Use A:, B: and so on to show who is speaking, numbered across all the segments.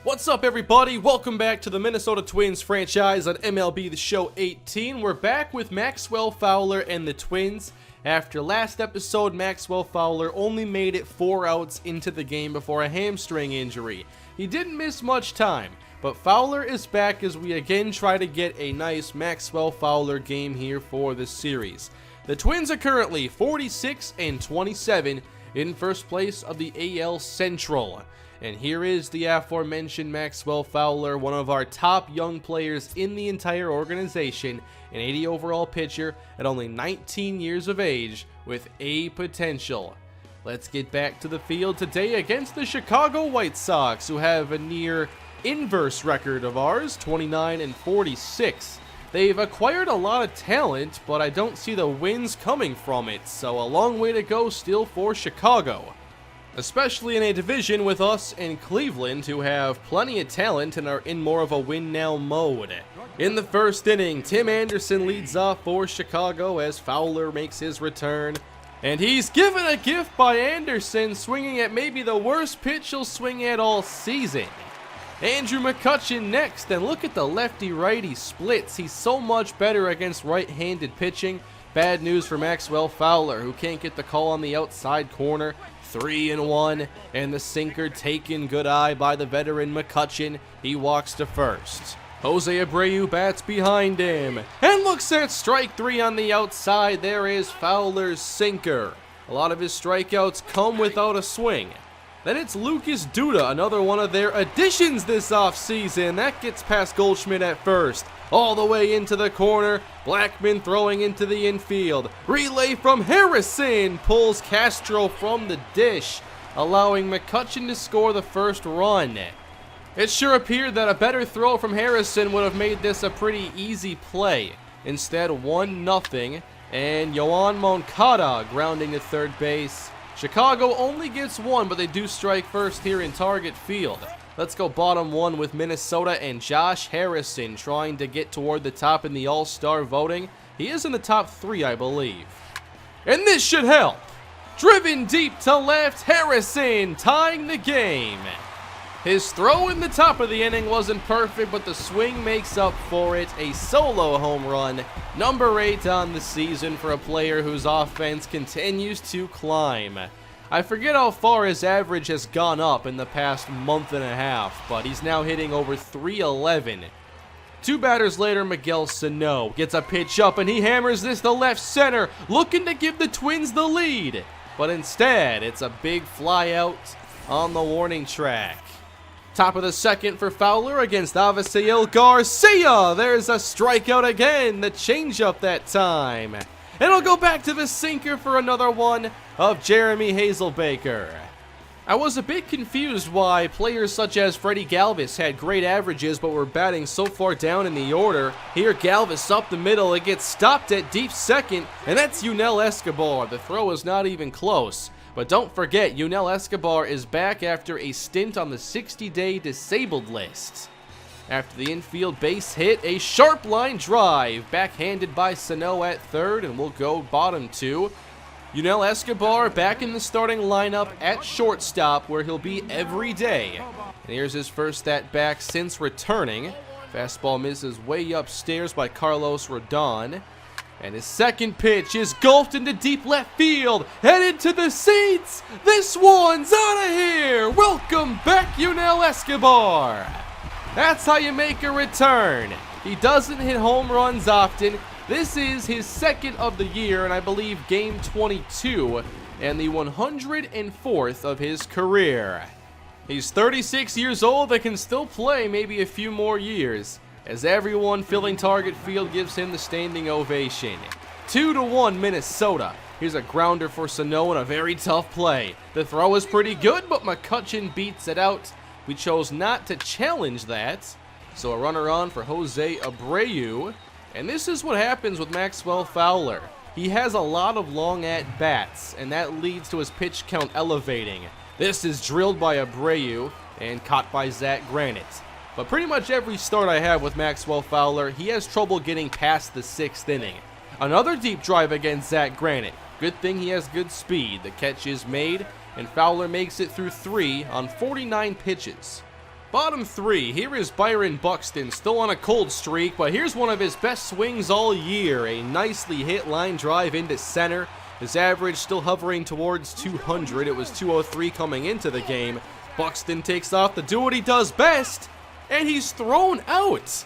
A: What's up, everybody? Welcome back to the Minnesota Twins franchise on MLB The Show 18. We're back with Maxwell Fowler and the Twins. After last episode, Maxwell Fowler only made it 4 outs into the game before a hamstring injury. He didn't miss much time, but Fowler is back as we again try to get a nice Maxwell Fowler game here for the series. The Twins are currently 46-27 in first place of the AL Central. And here is the aforementioned Maxwell Fowler, one of our top young players in the entire organization, an 80 overall pitcher at only 19 years of age with A potential. Let's get back to the field today against the Chicago White Sox, who have a near inverse record of ours, 29-46. They've acquired a lot of talent, but I don't see the wins coming from it, so a long way to go still for Chicago. Especially in a division with us and Cleveland, who have plenty of talent and are in more of a win-now mode. In the first inning, Tim Anderson leads off for Chicago as Fowler makes his return. And he's given a gift by Anderson, swinging at maybe the worst pitch he'll swing at all season. Andrew McCutchen next, and look at the lefty-righty splits. He's so much better against right-handed pitching. Bad news for Maxwell Fowler, who can't get the call on the outside corner. 3-1, and the sinker taken good eye by the veteran McCutchen. He walks to first. Jose Abreu bats behind him and looks at strike 3 on the outside. There is Fowler's sinker. A lot of his strikeouts come without a swing. Then it's Lucas Duda, another one of their additions this offseason. That gets past Goldschmidt at first. All the way into the corner. Blackman throwing into the infield. Relay from Harrison pulls Castro from the dish, allowing McCutchen to score the first run. It sure appeared that a better throw from Harrison would have made this a pretty easy play. Instead, 1-0, and Yoan Moncada grounding to third base. Chicago only gets 1, but they do strike first here in Target Field. Let's go bottom 1 with Minnesota and Josh Harrison trying to get toward the top in the All-Star voting. He is in the top 3, I believe. And this should help. Driven deep to left, Harrison tying the game. His throw in the top of the inning wasn't perfect, but the swing makes up for it. A solo home run, number 8 on the season for a player whose offense continues to climb. I forget how far his average has gone up in the past month and a half, but he's now hitting over 311. 2 batters later, Miguel Sano gets a pitch up and he hammers this to left center, looking to give the Twins the lead. But instead, it's a big fly out on the warning track. Top of the second for Fowler against Avisail Garcia. There's a strikeout again, the changeup that time. And it'll go back to the sinker for another one of Jeremy Hazelbaker. I was a bit confused why players such as Freddie Galvis had great averages but were batting so far down in the order. Here Galvis up the middle, it gets stopped at deep second, and that's Yunel Escobar. The throw is not even close. But don't forget, Yunel Escobar is back after a stint on the 60-day disabled list. After the infield base hit, a sharp line drive, backhanded by Sano at third, and we'll go bottom 2. Yunel Escobar back in the starting lineup at shortstop, where he'll be every day. And here's his first at-bat since returning. Fastball misses way upstairs by Carlos Rodon. And his second pitch is gulfed into deep left field, headed to the seats. This one's out of here. Welcome back, Yunel Escobar. That's how you make a return. He doesn't hit home runs often. This is his second of the year, and I believe game 22, and the 104th of his career. He's 36 years old and can still play maybe a few more years, as everyone filling Target Field gives him the standing ovation. 2-1 Minnesota. Here's a grounder for Sano and a very tough play. The throw is pretty good, but McCutchen beats it out. We chose not to challenge that, so a runner on for Jose Abreu. And this is what happens with Maxwell Fowler. He has a lot of long at-bats, and that leads to his pitch count elevating. This is drilled by Abreu and caught by Zach Granite. But pretty much every start I have with Maxwell Fowler, he has trouble getting past the 6th inning. Another deep drive against Zach Granite. Good thing he has good speed. The catch is made, and Fowler makes it through 3 on 49 pitches. Bottom 3, here is Byron Buxton, still on a cold streak, but here's one of his best swings all year. A nicely hit line drive into center. His average still hovering towards 200. It was 203 coming into the game. Buxton takes off to do what he does best, and he's thrown out.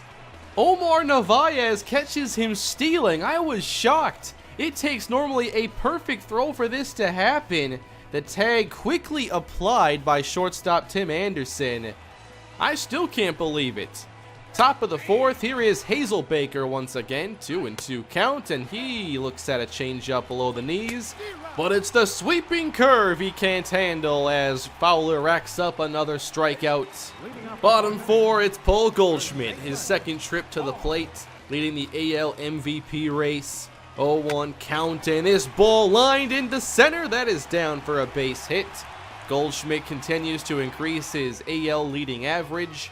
A: Omar Narvaez catches him stealing. I was shocked. It takes normally a perfect throw for this to happen. The tag quickly applied by shortstop Tim Anderson. I still can't believe it. Top of the 4th, here is Hazelbaker once again. 2-2 count, and he looks at a changeup below the knees. But it's the sweeping curve he can't handle as Fowler racks up another strikeout. Bottom 4, it's Paul Goldschmidt. His second trip to the plate, leading the AL MVP race. 0-1 count, and this ball lined into center. That is down for a base hit. Goldschmidt continues to increase his AL leading average.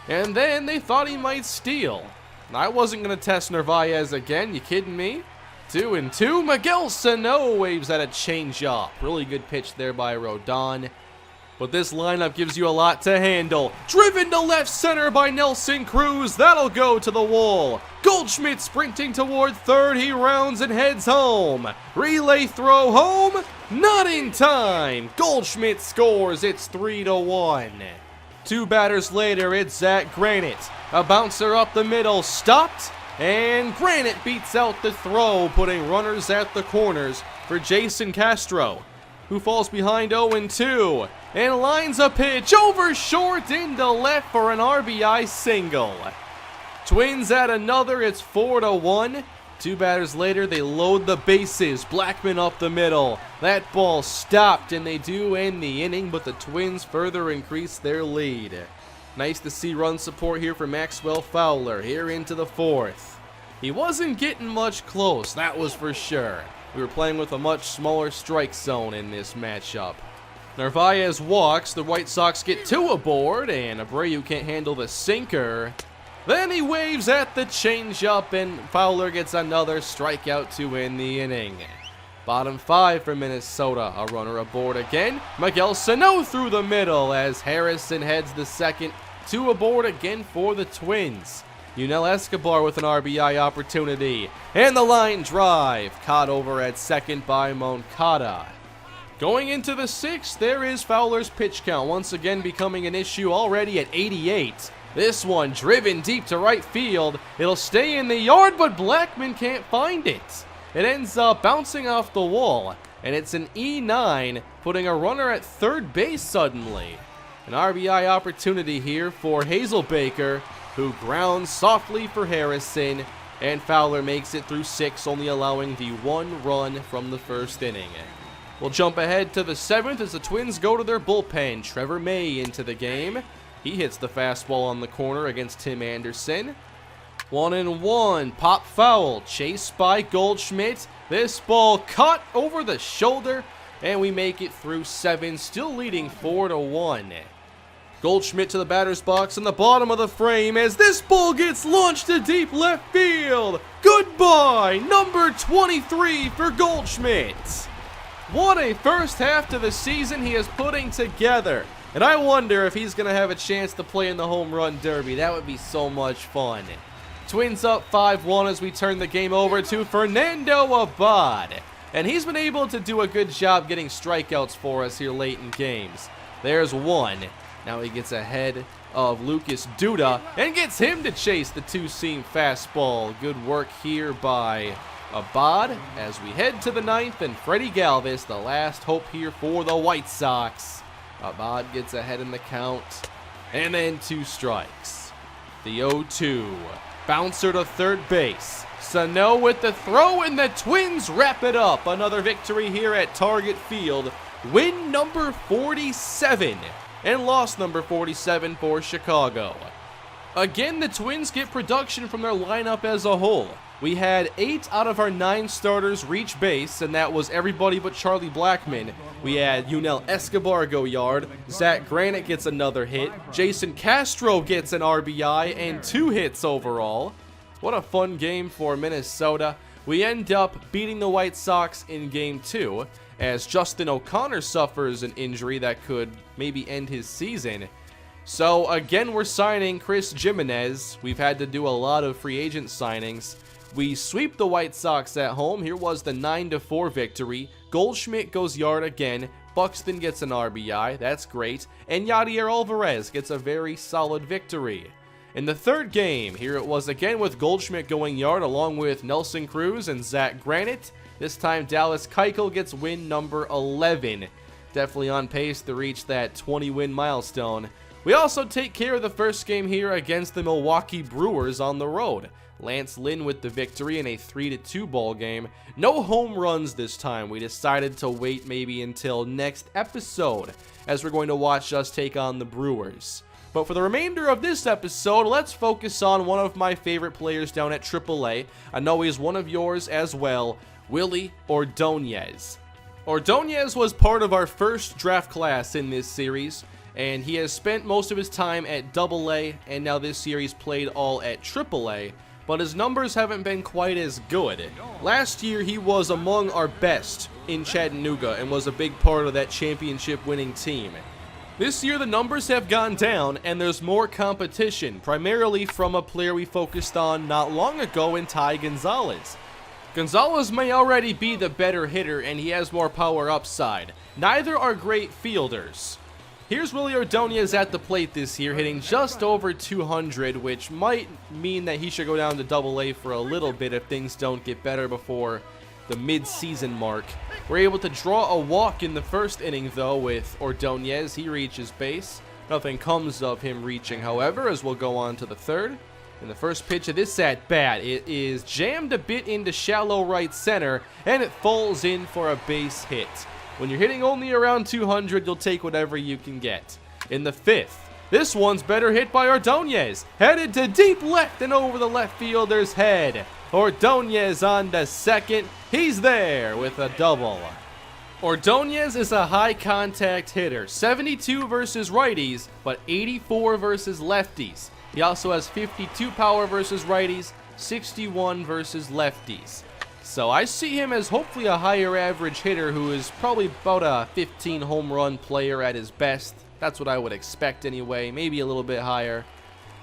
A: And then they thought he might steal. I wasn't going to test Narvaez again, you kidding me? 2-2, Miguel Sano waves at a changeup. Really good pitch there by Rodon. But this lineup gives you a lot to handle. Driven to left center by Nelson Cruz. That'll go to the wall. Goldschmidt sprinting toward third. He rounds and heads home. Relay throw home. Not in time. Goldschmidt scores. It's 3-1. 2 batters later, it's Zach Granite. A bouncer up the middle. Stopped. And Granite beats out the throw, putting runners at the corners for Jason Castro, who falls behind 0-2 and lines a pitch over short into left for an RBI single. Twins at another, it's 4-1. 2 batters later, they load the bases. Blackman up the middle. That ball stopped, and they do end the inning, but the Twins further increase their lead. Nice to see run support here for Maxwell Fowler here into the 4th. He wasn't getting much close, that was for sure. We were playing with a much smaller strike zone in this matchup. Narvaez walks, the White Sox get 2 aboard, and Abreu can't handle the sinker. Then he waves at the changeup, and Fowler gets another strikeout to end the inning. Bottom 5 for Minnesota, a runner aboard again. Miguel Sano through the middle as Harrison heads the second. 2 aboard again for the Twins. Yunel Escobar with an RBI opportunity. And the line drive, caught over at second by Moncada. Going into the 6th, there is Fowler's pitch count, once again becoming an issue already at 88. This one driven deep to right field. It'll stay in the yard, but Blackman can't find it. It ends up bouncing off the wall, and it's an E9, putting a runner at third base suddenly. An RBI opportunity here for Hazelbaker, who grounds softly for Harrison, and Fowler makes it through 6, only allowing the 1 run from the first inning. We'll jump ahead to the 7th as the Twins go to their bullpen. Trevor May into the game. He hits the fastball on the corner against Tim Anderson. 1-1, pop foul, chased by Goldschmidt. This ball caught over the shoulder, and we make it through 7, still leading 4-1. Goldschmidt to the batter's box in the bottom of the frame as this ball gets launched to deep left field. Goodbye, number 23 for Goldschmidt. What a first half to the season he is putting together. And I wonder if he's going to have a chance to play in the home run derby. That would be so much fun. Twins up 5-1 as we turn the game over to Fernando Abad. And he's been able to do a good job getting strikeouts for us here late in games. There's 1. Now he gets ahead of Lucas Duda and gets him to chase the 2-seam fastball. Good work here by Abad as we head to the 9th, and Freddie Galvis, the last hope here for the White Sox. Abad gets ahead in the count, and then 2 strikes. The 0-2. Bouncer to third base. Sano with the throw, and the Twins wrap it up. Another victory here at Target Field. Win number 47. And loss number 47 for Chicago. Again, the Twins get production from their lineup as a whole. We had 8 out of our 9 starters reach base, and that was everybody but Charlie Blackmon. We had Yunel Escobar go yard, Zach Granite gets another hit, Jason Castro gets an RBI and 2 hits overall. What a fun game for Minnesota. We end up beating the White Sox in Game 2, as Justin O'Connor suffers an injury that could maybe end his season. So again, we're signing Chris Jimenez. We've had to do a lot of free agent signings. We sweep the White Sox at home. Here was the 9-4 victory. Goldschmidt goes yard again. Buxton gets an RBI. That's great. And Yadier Alvarez gets a very solid victory. In the third game, here it was again with Goldschmidt going yard along with Nelson Cruz and Zach Granite. This time Dallas Keuchel gets win number 11. Definitely on pace to reach that 20-win milestone. We also take care of the first game here against the Milwaukee Brewers on the road. Lance Lynn with the victory in a 3-2 ball game. No home runs this time. We decided to wait maybe until next episode, as we're going to watch us take on the Brewers. But for the remainder of this episode, let's focus on one of my favorite players down at AAA. I know he's one of yours as well, Willie Ordonez. Ordonez was part of our first draft class in this series, and he has spent most of his time at AA, and now this year he's played all at AAA, but his numbers haven't been quite as good. Last year he was among our best in Chattanooga and was a big part of that championship winning team. This year the numbers have gone down and there's more competition, primarily from a player we focused on not long ago in Ty Gonzalez. Gonzalez may already be the better hitter and he has more power upside. Neither are great fielders. Here's Willie Ordonez at the plate this year, hitting just over 200, which might mean that he should go down to AA for a little bit if things don't get better before the mid-season mark. We're able to draw a walk in the first inning, though, with Ordonez. He reaches base. Nothing comes of him reaching, however, as we'll go on to the third. In the first pitch of this at-bat, it is jammed a bit into shallow right center, and it falls in for a base hit. When you're hitting only around 200, you'll take whatever you can get. In the fifth, this one's better hit by Ordonez, headed to deep left and over the left fielder's head. Ordonez on to second. He's there with a double. Ordonez is a high contact hitter, 72 versus righties, but 84 versus lefties. He also has 52 power versus righties, 61 versus lefties. So I see him as hopefully a higher average hitter who is probably about a 15 home run player at his best. That's what I would expect anyway, maybe a little bit higher.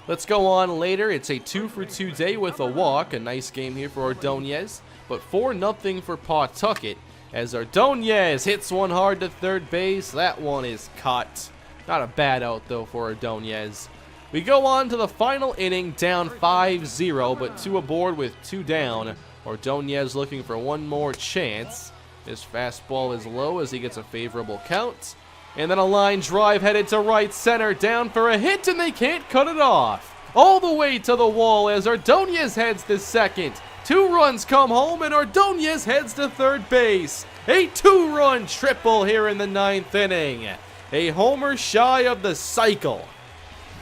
A: Let's go on later. It's a 2-for-2 day with a walk. A nice game here for Ordonez, but 4-0 for Pawtucket as Ordonez hits one hard to third base. That one is caught. Not a bad out though for Ordonez. We go on to the final inning, down 5-0, but 2 aboard with 2 down. Ordonez looking for one more chance. His fastball is low as he gets a favorable count. And then a line drive headed to right center, down for a hit, and they can't cut it off. All the way to the wall as Ordonez heads to second. 2 runs come home, and Ordonez heads to third base. A 2-run triple here in the 9th inning. A homer shy of the cycle.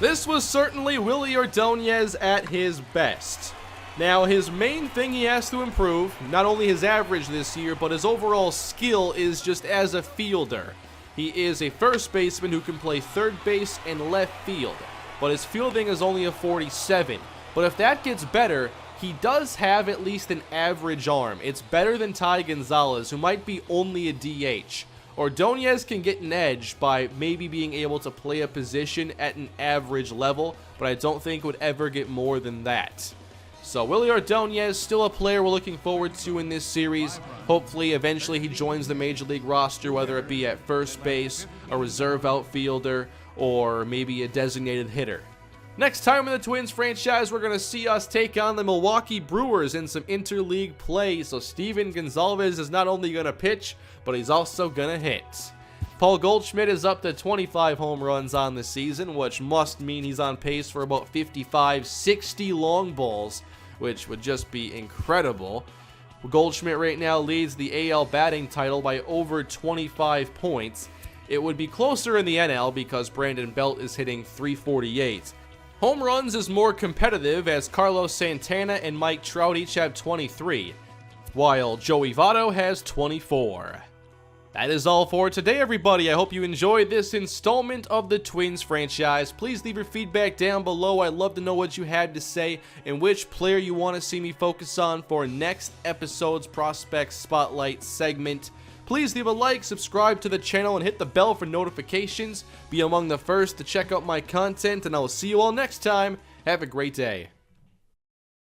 A: This was certainly Willie Ordonez at his best. Now, his main thing he has to improve, not only his average this year, but his overall skill is just as a fielder. He is a first baseman who can play third base and left field, but his fielding is only a 47. But if that gets better, he does have at least an average arm. It's better than Ty Gonzalez, who might be only a DH. Ordonez can get an edge by maybe being able to play a position at an average level, but I don't think would ever get more than that. So Willie Ordonez, still a player we're looking forward to in this series. Hopefully, eventually he joins the Major League roster, whether it be at first base, a reserve outfielder, or maybe a designated hitter. Next time in the Twins franchise, we're going to see us take on the Milwaukee Brewers in some interleague play. So Steven Gonzalez is not only going to pitch, but he's also going to hit. Paul Goldschmidt is up to 25 home runs on the season, which must mean he's on pace for about 55, 60 long balls, which would just be incredible. Goldschmidt right now leads the AL batting title by over 25 points. It would be closer in the NL because Brandon Belt is hitting 348. Home runs is more competitive as Carlos Santana and Mike Trout each have 23, while Joey Votto has 24. That is all for today, everybody. I hope you enjoyed this installment of the Twins franchise. Please leave your feedback down below. I'd love to know what you had to say and which player you want to see me focus on for next episode's Prospect Spotlight segment. Please leave a like, subscribe to the channel, and hit the bell for notifications. Be among the first to check out my content, and I will see you all next time. Have a great day.